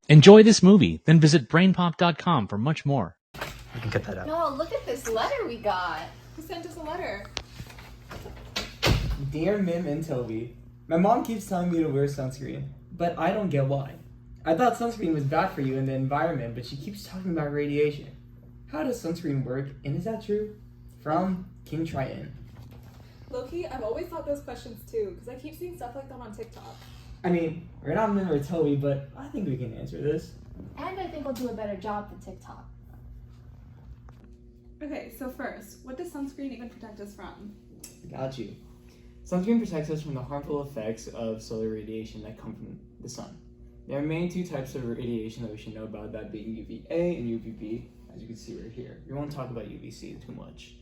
Enjoy this movie, then visit brainpop.com for much more. You can cut that out. No, look at this letter we got. Who sent us a letter? Dear Mim and Toby, my mom keeps telling me to wear sunscreen, but I don't get why. I thought sunscreen was bad for you in the environment, but she keeps talking about radiation. How does sunscreen work, and is that true? From King Triton. Loki, I've always thought those questions too, because I keep seeing stuff like that on TikTok. I mean, we're not Mim or Toby, but I think we can answer this. And I think we'll do a better job than TikTok. Okay, so first, what does sunscreen even protect us from? Got you. Sunscreen protects us from the harmful effects of solar radiation that come from the sun. There are mainly two types of radiation that we should know about, that being UVA and UVB, as you can see right here. We won't talk about UVC too much.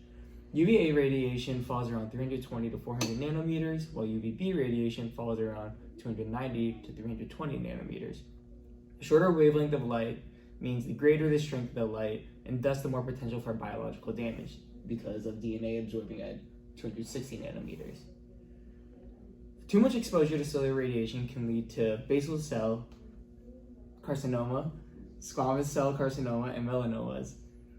UVA radiation falls around 320 to 400 nanometers, while UVB radiation falls around 290 to 320 nanometers. The shorter wavelength of light means the greater the strength of the light, and thus the more potential for biological damage, because of DNA absorbing at 260 nanometers. Too much exposure to solar radiation can lead to basal cell carcinoma, squamous cell carcinoma, and melanomas.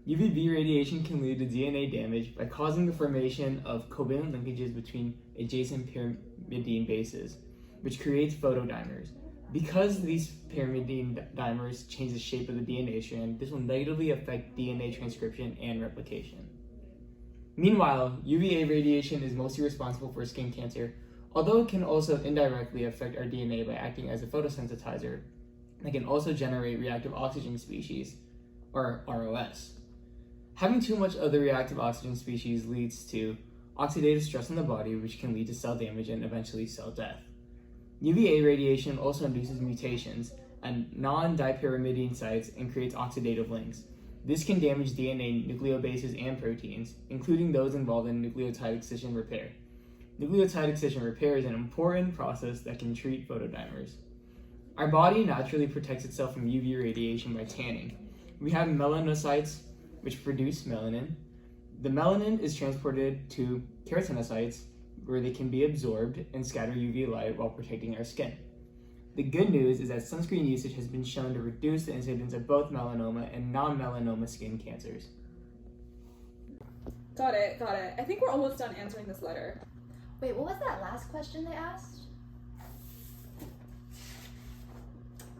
UVB radiation can lead to DNA damage by causing the formation of covalent linkages between adjacent pyrimidine bases, which creates photodimers. Because these pyrimidine dimers change the shape of the DNA strand, this will negatively affect DNA transcription and replication. Meanwhile, UVA radiation is mostly responsible for skin cancer, although it can also indirectly affect our DNA by acting as a photosensitizer. It can also generate reactive oxygen species, or ROS. Having too much of the reactive oxygen species leads to oxidative stress on the body, which can lead to cell damage and eventually cell death. UVA radiation also induces mutations at non-dipyrimidine sites and creates oxidative links. This can damage DNA nucleobases and proteins, including those involved in nucleotide excision repair. Nucleotide excision repair is an important process that can treat photodimers. Our body naturally protects itself from UV radiation by tanning. We have melanocytes, which produce melanin. The melanin is transported to keratinocytes, where they can be absorbed and scatter UV light while protecting our skin. The good news is that sunscreen usage has been shown to reduce the incidence of both melanoma and non-melanoma skin cancers. Got it. I think we're almost done answering this letter. Wait, what was that last question they asked?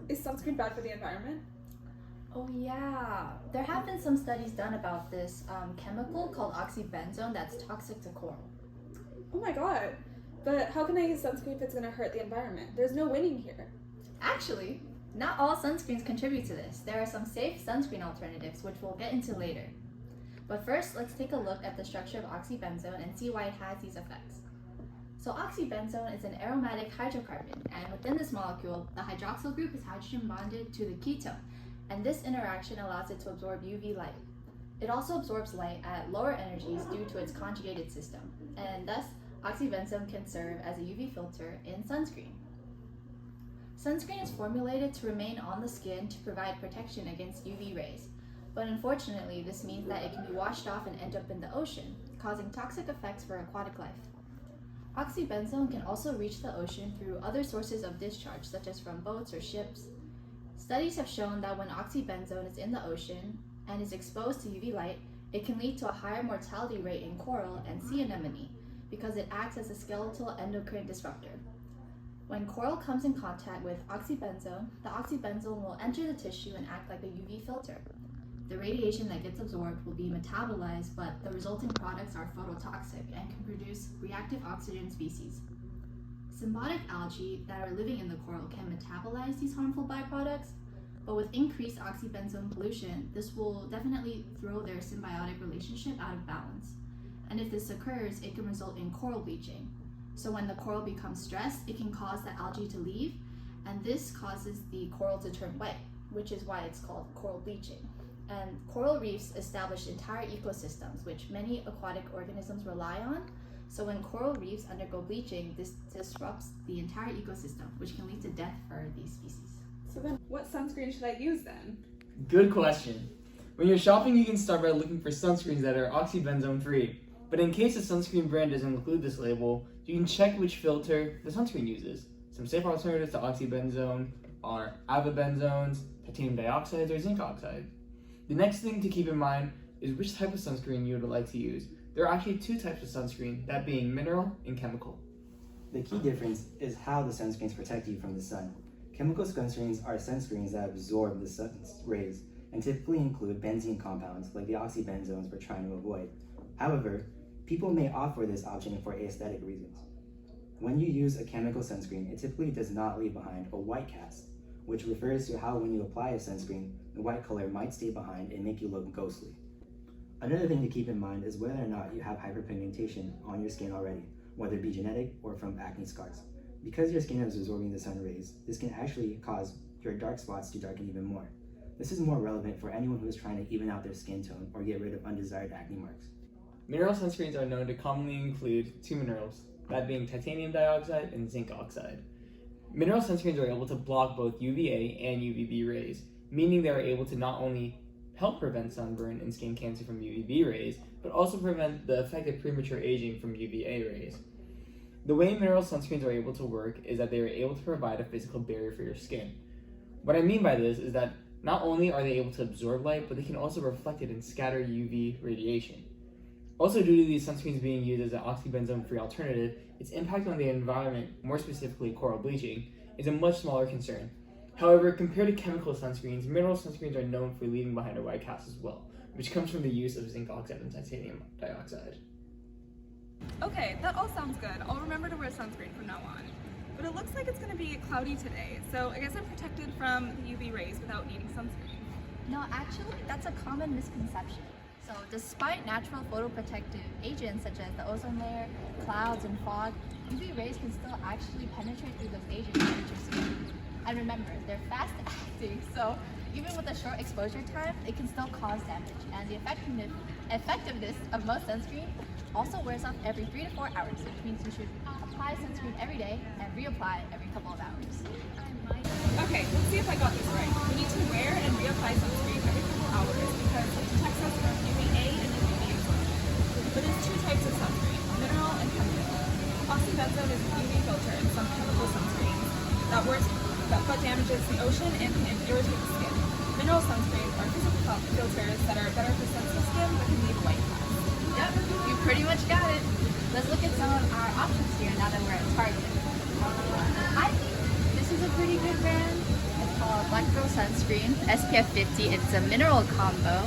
Is sunscreen bad for the environment? Oh yeah, there have been some studies done about this chemical called oxybenzone that's toxic to coral. Oh my god. But how can I use sunscreen if it's going to hurt the environment? There's no winning here. Actually, not all sunscreens contribute to this. There are some safe sunscreen alternatives, which we'll get into later. But first, let's take a look at the structure of oxybenzone and see why it has these effects. So oxybenzone is an aromatic hydrocarbon, and within this molecule, the hydroxyl group is hydrogen bonded to the ketone, and this interaction allows it to absorb UV light. It also absorbs light at lower energies due to its conjugated system, and thus oxybenzone can serve as a UV filter in sunscreen. Sunscreen is formulated to remain on the skin to provide protection against UV rays, but unfortunately this means that it can be washed off and end up in the ocean, causing toxic effects for aquatic life. Oxybenzone can also reach the ocean through other sources of discharge, such as from boats or ships. Studies have shown that when oxybenzone is in the ocean and is exposed to UV light, it can lead to a higher mortality rate in coral and sea anemone because it acts as a skeletal endocrine disruptor. When coral comes in contact with oxybenzone, the oxybenzone will enter the tissue and act like a UV filter. The radiation that gets absorbed will be metabolized, but the resulting products are phototoxic and can produce reactive oxygen species. Symbiotic algae that are living in the coral can metabolize these harmful byproducts, but with increased oxybenzone pollution, this will definitely throw their symbiotic relationship out of balance. And if this occurs, it can result in coral bleaching. So when the coral becomes stressed, it can cause the algae to leave, and this causes the coral to turn white, which is why it's called coral bleaching. And coral reefs establish entire ecosystems, which many aquatic organisms rely on. So when coral reefs undergo bleaching, this disrupts the entire ecosystem, which can lead to death for these species. So then, what sunscreen should I use then? Good question. When you're shopping, you can start by looking for sunscreens that are oxybenzone free. But in case a sunscreen brand doesn't include this label, you can check which filter the sunscreen uses. Some safe alternatives to oxybenzone are avobenzones, titanium dioxide, or zinc oxide. The next thing to keep in mind is which type of sunscreen you would like to use. There are actually two types of sunscreen, that being mineral and chemical. The key difference is how the sunscreens protect you from the sun. Chemical sunscreens are sunscreens that absorb the sun's rays and typically include benzene compounds like the oxybenzones we're trying to avoid. However, people may opt for this option for aesthetic reasons. When you use a chemical sunscreen, it typically does not leave behind a white cast, which refers to how when you apply a sunscreen, the white color might stay behind and make you look ghostly. Another thing to keep in mind is whether or not you have hyperpigmentation on your skin already, whether it be genetic or from acne scars. Because your skin is absorbing the sun rays, this can actually cause your dark spots to darken even more. This is more relevant for anyone who is trying to even out their skin tone or get rid of undesired acne marks. Mineral sunscreens are known to commonly include two minerals, that being titanium dioxide and zinc oxide. Mineral sunscreens are able to block both UVA and UVB rays, meaning they are able to not only help prevent sunburn and skin cancer from UVB rays, but also prevent the effect of premature aging from UVA rays. The way mineral sunscreens are able to work is that they are able to provide a physical barrier for your skin. What I mean by this is that not only are they able to absorb light, but they can also reflect it and scatter UV radiation. Also, due to these sunscreens being used as an oxybenzone-free alternative, its impact on the environment, more specifically coral bleaching, is a much smaller concern. However, compared to chemical sunscreens, mineral sunscreens are known for leaving behind a white cast as well, which comes from the use of zinc oxide and titanium dioxide. Okay, that all sounds good. I'll remember to wear sunscreen from now on. But it looks like it's going to be cloudy today, so I guess I'm protected from the UV rays without needing sunscreen. No, actually, that's a common misconception. So despite natural photoprotective agents such as the ozone layer, clouds, and fog, UV rays can still actually penetrate through those agents and reach your skin. And remember, they're fast acting, so even with a short exposure time, it can still cause damage. And the effectiveness of most sunscreen also wears off every 3 to 4 hours, which means you should apply sunscreen every day and reapply every couple of hours. Okay, let's see if I got this right. We need to wear and reapply sunscreen every couple hours because it protects us from UVA and UVB exposure. But there's two types of sunscreen, mineral and chemical. Oxybenzone is a UV filter in some chemical sunscreens that damages the ocean and can irritate the skin. Mineral sunscreens are physical filters that are better for sensitive skin but can leave white cast. Yep, you pretty much got it. Let's look at some of our options here now that we're at Target. I think this is a pretty good brand. It's called Black Girl Sunscreen, SPF 50. It's a mineral combo.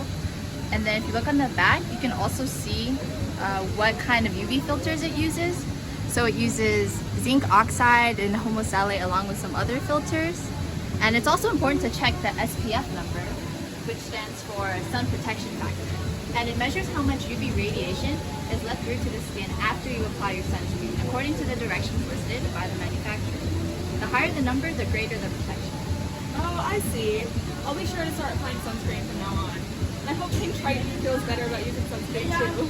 And then if you look on the back, you can also see what kind of UV filters it uses. So it uses zinc oxide and homosalate along with some other filters. And it's also important to check the SPF number, which stands for sun protection factor. And it measures how much UV radiation is left through to the skin after you apply your sunscreen, according to the directions listed by the manufacturer. The higher the number, the greater the protection. Oh, I see. I'll be sure to start applying sunscreen from now on. I hope King Triton feels better about using sunscreen too.